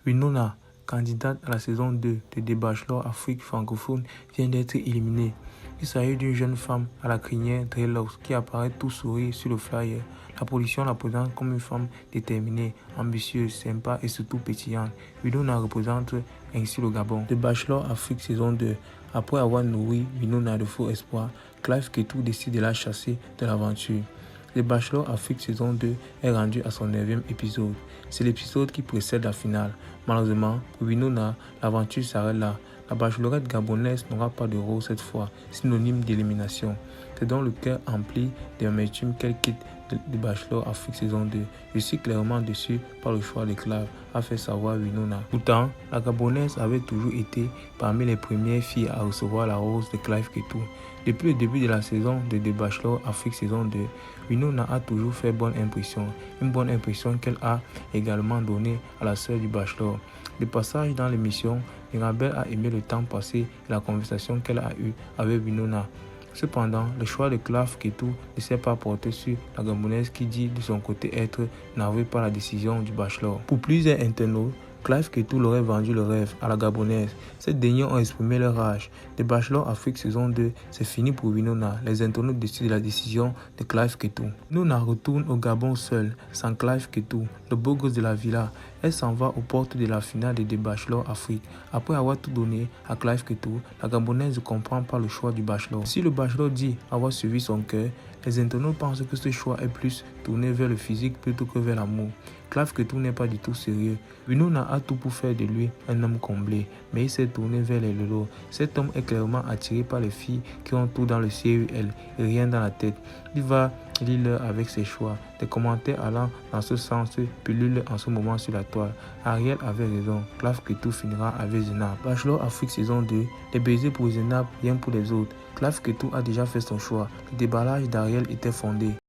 Winona, candidate à la saison 2 de The Bachelor Afrique francophone, vient d'être éliminée. Il s'agit d'une jeune femme à la crinière dreadlocks qui apparaît tout sourire sur le flyer. La production la présente comme une femme déterminée, ambitieuse, sympa et surtout pétillante. Winona représente ainsi le Gabon. The Bachelor Afrique saison 2. Après avoir nourri Winona de faux espoirs, Clive Kétou décide de la chasser de l'aventure. The Bachelor Afrique saison 2 est rendu à son 9e épisode. C'est l'épisode qui précède la finale. Malheureusement, pour Winona, l'aventure s'arrête là. La bachelorette gabonaise n'aura pas de rôle cette fois, synonyme d'élimination. C'est dans le cœur empli d'amertume qu'elle quitte The Bachelor Afrique saison 2. Je suis clairement déçu par le choix de Clive, a fait savoir Winona. Pourtant, la gabonaise avait toujours été parmi les premières filles à recevoir la rose de Clive Kétou. Depuis le début de la saison de The Bachelor Afrique saison 2, Winona a toujours fait bonne impression. Une bonne impression qu'elle a également donnée à la sœur du Bachelor. Le passage dans l'émission, Mirabel a aimé le temps passé et la conversation qu'elle a eue avec Winona. Cependant, le choix de Clive Kétou ne s'est pas porté sur la gabonaise qui dit de son côté être navrée par la décision du Bachelor. Pour plusieurs internautes, Clive Kétou l'aurait vendu le rêve à la gabonaise. Ces derniers ont exprimé leur rage. The Bachelor Afrique saison 2, c'est fini pour Winona. Les internautes décident de la décision de Clive Kétou. Winona retourne au Gabon seule, sans Clive Kétou, le beau gosse de la villa. Elle s'en va aux portes de la finale de The Bachelor Afrique. Après avoir tout donné à Clive Kétou, la gabonaise ne comprend pas le choix du Bachelor. Si le Bachelor dit avoir suivi son cœur, les internautes pensent que ce choix est plus tourné vers le physique plutôt que vers l'amour. Clive Kétou n'est pas du tout sérieux. Winona a tout pour faire de lui un homme comblé, mais il s'est tourné vers les lolos. Cet homme est clairement attiré par les filles qui ont tout dans le ciel et rien dans la tête. Il va lire avec ses choix. Des commentaires allant dans ce sens pullulent en ce moment sur la toile. Ariel avait raison. Clive Kétou finira avec Zenab. Bachelor Afrique saison 2. Les baisers pour Zenab, rien pour les autres. Clive Kétou a déjà fait son choix. Le déballage d'Ariel était fondé.